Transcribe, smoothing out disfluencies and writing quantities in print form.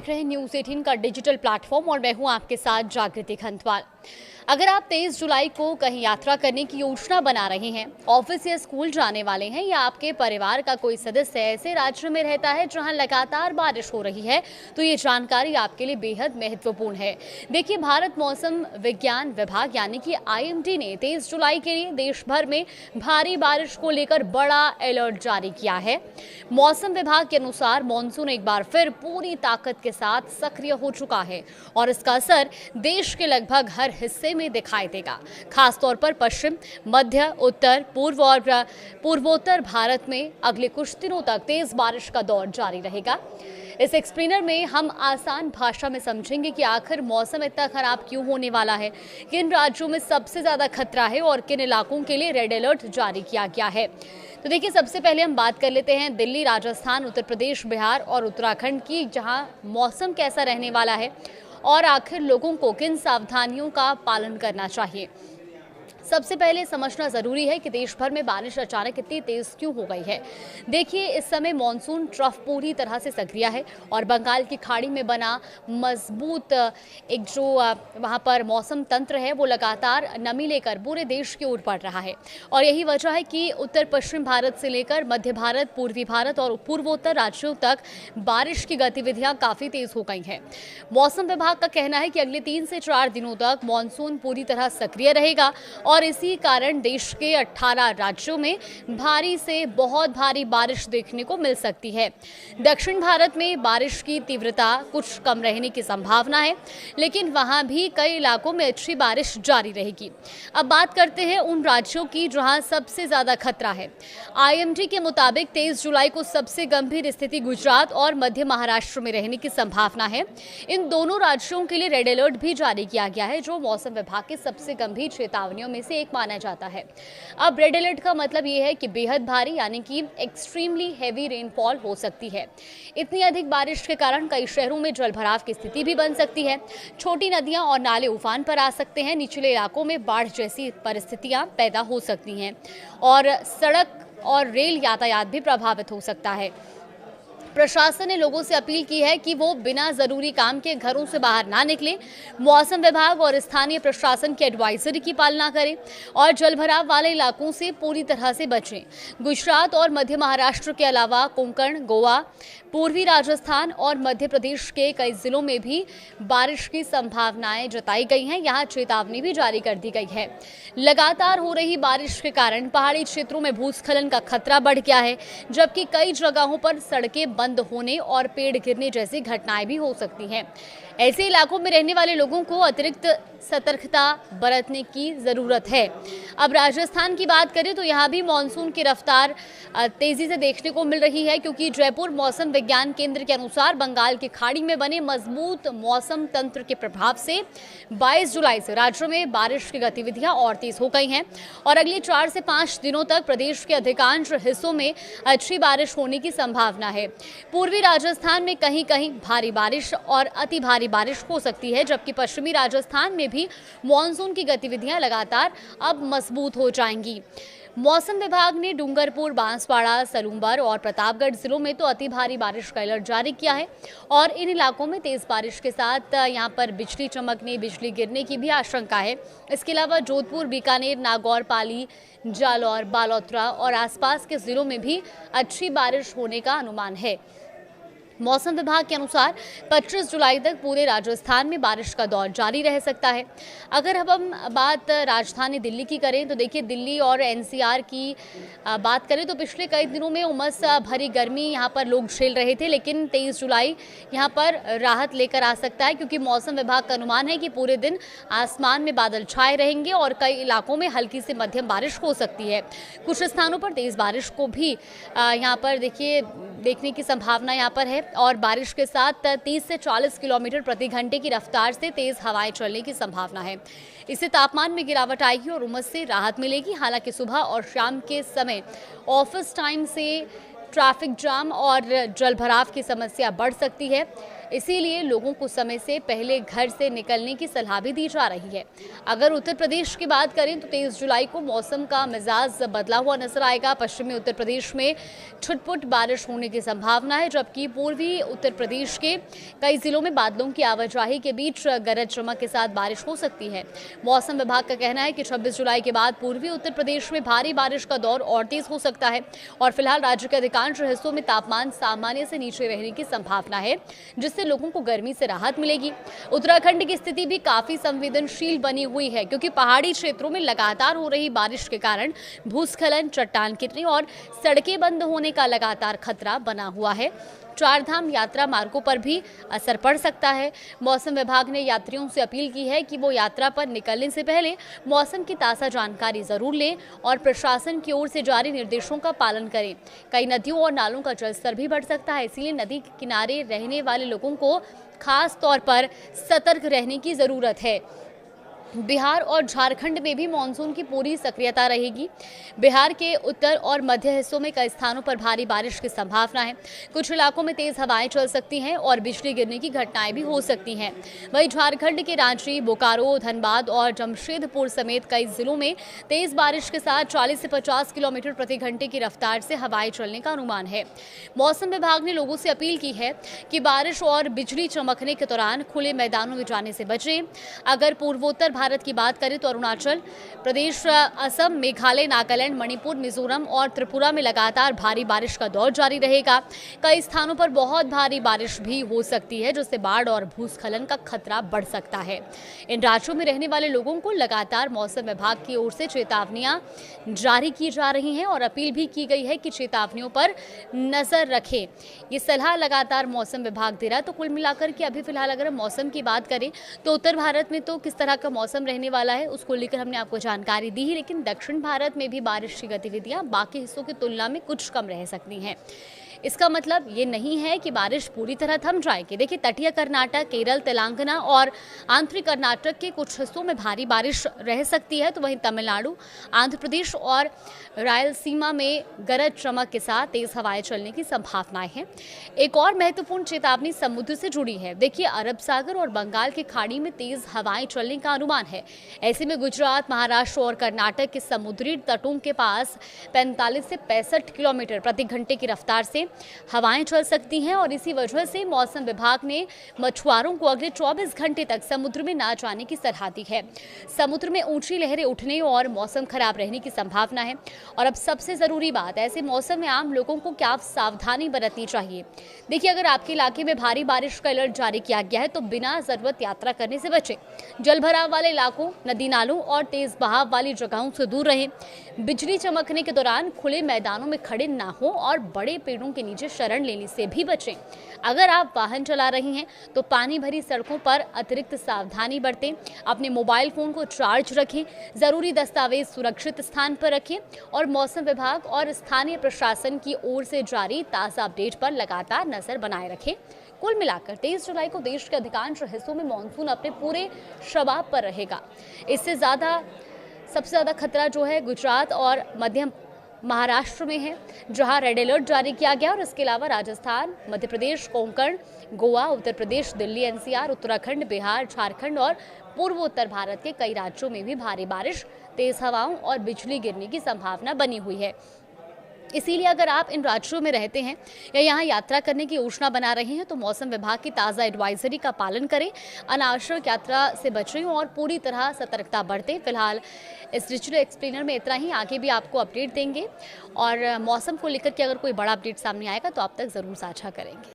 देख रहे हैं न्यूज़ 18 का डिजिटल प्लेटफॉर्म और मैं हूं आपके साथ जागृति खंतवाल। अगर आप 23 जुलाई को कहीं यात्रा करने की योजना बना रहे हैं, ऑफिस या स्कूल जाने वाले हैं या आपके परिवार का कोई सदस्य ऐसे राज्य में रहता है जहां लगातार बारिश हो रही है, तो ये जानकारी आपके लिए बेहद महत्वपूर्ण है। देखिए, भारत मौसम विज्ञान विभाग यानी कि IMD ने 23 जुलाई के लिए देश भर में भारी बारिश को लेकर बड़ा अलर्ट जारी किया है। मौसम विभाग के अनुसार मानसून एक बार फिर पूरी ताकत के साथ सक्रिय हो चुका है और इसका असर देश के लगभग हर हिस्से में दिखाई देगा। खासतौर पर पश्चिम, मध्य, उत्तर, पूर्व और पूर्वोत्तर भारत में अगले कुछ दिनों तक तेज बारिश का दौर जारी रहेगा। इस एक्सप्लेनर में हम आसान भाषा में समझेंगे कि आखिर मौसम इतना खराब क्यों होने वाला है, किन राज्यों में सबसे ज्यादा खतरा है और किन इलाकों के लिए रेड अलर्ट जारी किया गया है। तो देखिए, सबसे पहले हम बात कर लेते हैं दिल्ली, राजस्थान, उत्तर प्रदेश, बिहार और उत्तराखंड की, जहां मौसम कैसा रहने वाला है और आखिर लोगों को किन सावधानियों का पालन करना चाहिए। सबसे पहले समझना जरूरी है कि देश भर में बारिश अचानक इतनी तेज क्यों हो गई है। देखिए, इस समय मॉनसून ट्रफ पूरी तरह से सक्रिय है और बंगाल की खाड़ी में बना मजबूत एक जो वहां पर मौसम तंत्र है वो लगातार नमी लेकर पूरे देश की ओर बढ़ रहा है और यही वजह है कि उत्तर पश्चिम भारत से लेकर मध्य भारत, पूर्वी भारत और पूर्वोत्तर राज्यों तक बारिश की गतिविधियां काफी तेज हो गई हैं। मौसम विभाग का कहना है कि अगले 3 से 4 दिनों तक मॉनसून पूरी तरह सक्रिय रहेगा और इसी कारण देश के 18 राज्यों में भारी से बहुत भारी बारिश देखने को मिल सकती है। दक्षिण भारत में बारिश की तीव्रता कुछ कम रहने की संभावना है, लेकिन वहां भी कई इलाकों में अच्छी बारिश जारी रहेगी। अब बात करते हैं उन राज्यों की जहां सबसे ज्यादा खतरा है। IMD के मुताबिक 23 जुलाई को सबसे गंभीर स्थिति गुजरात और मध्य महाराष्ट्र में रहने की संभावना है। इन दोनों राज्यों के लिए रेड अलर्ट भी जारी किया गया है, जो मौसम विभाग की सबसे गंभीर चेतावनियों में से एक माना जाता है। अब रेड अलर्ट का मतलब ये है कि बेहद भारी यानी कि एक्सट्रीमली हेवी रेनफॉल हो सकती है। इतनी अधिक बारिश के कारण कई शहरों में जलभराव की स्थिति भी बन सकती है। छोटी नदियां और नाले उफान पर आ सकते हैं। निचले इलाकों में बाढ़ जैसी परिस्थितियां पैदा हो सकती हैं और सड़क और रेल यातायात भी प्रभावित हो सकता है। प्रशासन ने लोगों से अपील की है कि वो बिना जरूरी काम के घरों से बाहर ना निकलें, मौसम विभाग और स्थानीय प्रशासन की एडवाइजरी की पालना करें और जलभराव वाले इलाकों से पूरी तरह से बचें। गुजरात और मध्य महाराष्ट्र के अलावा कोंकण, गोवा, पूर्वी राजस्थान और मध्य प्रदेश के कई जिलों में भी बारिश की संभावनाएं जताई गई हैं। यहाँ चेतावनी भी जारी कर दी गई है। लगातार हो रही बारिश के कारण पहाड़ी क्षेत्रों में भूस्खलन का खतरा बढ़ गया है, जबकि कई जगहों पर सड़कें बंद होने और पेड़ गिरने जैसी घटनाएं भी हो सकती हैं। ऐसे इलाकों में रहने वाले लोगों को अतिरिक्त सतर्कता बरतने की जरूरत है। अब राजस्थान की बात करें तो यहाँ भी मानसून की रफ्तार तेजी से देखने को मिल रही है, क्योंकि जयपुर मौसम विज्ञान केंद्र के अनुसार बंगाल की खाड़ी में बने मजबूत मौसम तंत्र के प्रभाव से 22 जुलाई से राज्य में बारिश की गतिविधियां और तेज हो गई हैं और अगले 4 से 5 दिनों तक प्रदेश के अधिकांश हिस्सों में अच्छी बारिश होने की संभावना है। पूर्वी राजस्थान में कहीं कहीं भारी बारिश और अति भारी बारिश हो सकती है, जबकि पश्चिमी राजस्थान में भी मॉनसून की गतिविधियां लगातार अब मजबूत हो जाएंगी। मौसम विभाग ने डूंगरपुर, बांसवाड़ा, सलूंबर और प्रतापगढ़ जिलों में तो अति भारी बारिश का अलर्ट जारी किया है और इन इलाकों में तेज बारिश के साथ यहां पर बिजली चमकने, बिजली गिरने की भी आशंका है। इसके अलावा जोधपुर, बीकानेर, नागौर, पाली, जालौर, बालोतरा और आसपास के जिलों में भी अच्छी बारिश होने का अनुमान है। मौसम विभाग के अनुसार 25 जुलाई तक पूरे राजस्थान में बारिश का दौर जारी रह सकता है। अगर अब हम बात राजधानी दिल्ली की करें तो देखिए, दिल्ली और NCR की बात करें तो पिछले कई दिनों में उमस भरी गर्मी यहाँ पर लोग झेल रहे थे, लेकिन 23 जुलाई यहाँ पर राहत लेकर आ सकता है, क्योंकि मौसम विभाग का अनुमान है कि पूरे दिन आसमान में बादल छाए रहेंगे और कई इलाकों में हल्की से मध्यम बारिश हो सकती है। कुछ स्थानों पर तेज बारिश को भी यहाँ पर देखिए देखने की संभावना यहाँ पर है और बारिश के साथ 30 से 40 किलोमीटर प्रति घंटे की रफ्तार से तेज हवाएं चलने की संभावना है। इससे तापमान में गिरावट आएगी और उमस से राहत मिलेगी। हालांकि सुबह और शाम के समय ऑफिस टाइम से ट्रैफिक जाम और जलभराव की समस्या बढ़ सकती है। इसीलिए लोगों को समय से पहले घर से निकलने की सलाह भी दी जा रही है। अगर उत्तर प्रदेश की बात करें तो 23 जुलाई को मौसम का मिजाज बदला हुआ नजर आएगा। पश्चिमी उत्तर प्रदेश में छुटपुट बारिश होने की संभावना है, जबकि पूर्वी उत्तर प्रदेश के कई जिलों में बादलों की आवाजाही के बीच गरज चमक के साथ बारिश हो सकती है। मौसम विभाग का कहना है कि 26 जुलाई के बाद पूर्वी उत्तर प्रदेश में भारी बारिश का दौर और तेज हो सकता है और फिलहाल राज्य के अधिकांश हिस्सों में तापमान सामान्य से नीचे रहने की संभावना है, जिससे लोगों को गर्मी से राहत मिलेगी। उत्तराखंड की स्थिति भी काफी संवेदनशील बनी हुई है, क्योंकि पहाड़ी क्षेत्रों में लगातार हो रही बारिश के कारण भूस्खलन, चट्टान गिरने और सड़कें बंद होने का लगातार खतरा बना हुआ है। चारधाम यात्रा मार्गों पर भी असर पड़ सकता है। मौसम विभाग ने यात्रियों से अपील की है कि वो यात्रा पर निकलने से पहले मौसम की ताज़ा जानकारी जरूर लें और प्रशासन की ओर से जारी निर्देशों का पालन करें। कई नदियों और नालों का जलस्तर भी बढ़ सकता है, इसीलिए नदी के किनारे रहने वाले लोगों को खास तौर पर सतर्क रहने की जरूरत है। बिहार और झारखंड में भी मानसून की पूरी सक्रियता रहेगी। बिहार के उत्तर और मध्य हिस्सों में कई स्थानों पर भारी बारिश की संभावना है। कुछ इलाकों में तेज हवाएं चल सकती हैं और बिजली गिरने की घटनाएं भी हो सकती हैं। वहीं झारखंड के रांची, बोकारो, धनबाद और जमशेदपुर समेत कई जिलों में तेज बारिश के साथ 40 से 50 किलोमीटर प्रति घंटे की रफ्तार से हवाएं चलने का अनुमान है। मौसम विभाग ने लोगों से अपील की है कि बारिश और बिजली चमकने के दौरान खुले मैदानों में जाने से बचें। अगर पूर्वोत्तर भारत की बात करें तो अरुणाचल प्रदेश, असम, मेघालय, नागालैंड, मणिपुर, मिजोरम और त्रिपुरा में लगातार भारी बारिश का दौर जारी रहेगा। कई स्थानों पर बहुत भारी बारिश भी हो सकती है, जिससे बाढ़ और भूस्खलन का खतरा बढ़ सकता है। इन राज्यों में रहने वाले लोगों को लगातार मौसम विभाग की ओर से चेतावनियां जारी की जा रही हैं और अपील भी की गई है कि चेतावनियों पर नजर रखें। ये सलाह लगातार मौसम विभाग दे रहा है। तो कुल मिलाकर के अभी फिलहाल अगर हम मौसम की बात करें तो उत्तर भारत में तो किस तरह का मौसम रहने वाला है उसको लेकर हमने आपको जानकारी दी ही, लेकिन दक्षिण भारत में भी बारिश की गतिविधियां बाकी हिस्सों की तुलना में कुछ कम रह सकती हैं। इसका मतलब ये नहीं है कि बारिश पूरी तरह थम जाएगी। देखिए, तटीय कर्नाटक, केरल, तेलंगाना और आंतरिक कर्नाटक के कुछ हिस्सों में भारी बारिश रह सकती है, तो वहीं तमिलनाडु, आंध्र प्रदेश और रायलसीमा में गरज चमक के साथ तेज हवाएं चलने की संभावनाएं हैं। एक और महत्वपूर्ण चेतावनी समुद्र से जुड़ी है। देखिए, अरब सागर और बंगाल की खाड़ी में तेज हवाएं चलने का अनुमान है। ऐसे में गुजरात, महाराष्ट्र और कर्नाटक के समुद्री तटों के पास 45 से 65 किलोमीटर प्रति घंटे की रफ्तार से हवाएं चल सकती हैं और इसी वजह से मौसम विभाग ने मछुआरों को अगले 24 घंटे तक समुद्र में ना जाने की सलाह दी है। समुद्र में ऊंची लहरें उठने और मौसम खराब रहने की संभावना है। और अब सबसे जरूरी बात, ऐसे मौसम में आम लोगों को क्या सावधानी बरतनी चाहिए। देखिए, अगर आपके इलाके में भारी बारिश का अलर्ट जारी किया गया है तो बिना जरूरत यात्रा करने से बचें। जल भराव वाले इलाकों, नदी नालों और तेज बहाव वाली जगहों से दूर रहें। बिजली चमकने के दौरान खुले मैदानों में खड़े ना हो और बड़े पेड़ों के नीचे शरण लेने से भी बचें। अगर आप वाहन चला रही हैं तो पानी भरी सड़कों पर अतिरिक्त सावधानी बरतें। अपने मोबाइल फोन को चार्ज रखें, जरूरी दस्तावेज सुरक्षित स्थान पर रखें और मौसम विभाग और स्थानीय प्रशासन की ओर से जारी ताज़ा अपडेट पर लगातार नजर बनाए रखें। कुल मिलाकर 23 जुलाई को देश के अधिकांश हिस्सों में मानसून अपने पूरे शबाब पर रहेगा। इससे सबसे ज़्यादा खतरा जो है गुजरात और मध्य महाराष्ट्र में है, जहां रेड अलर्ट जारी किया गया और इसके अलावा राजस्थान, मध्य प्रदेश, कोंकण, गोवा, उत्तर प्रदेश, दिल्ली, एनसीआर, उत्तराखंड, बिहार, झारखंड और पूर्वोत्तर भारत के कई राज्यों में भी भारी बारिश, तेज हवाओं और बिजली गिरने की संभावना बनी हुई है। इसीलिए अगर आप इन राज्यों में रहते हैं या यहाँ यात्रा करने की योजना बना रहे हैं तो मौसम विभाग की ताज़ा एडवाइजरी का पालन करें, अनावश्यक यात्रा से बचें और पूरी तरह सतर्कता बरतें। फिलहाल इस डिजिटल एक्सप्लेनर में इतना ही, आगे भी आपको अपडेट देंगे और मौसम को लेकर के अगर कोई बड़ा अपडेट सामने आएगा तो आप तक ज़रूर साझा करेंगे।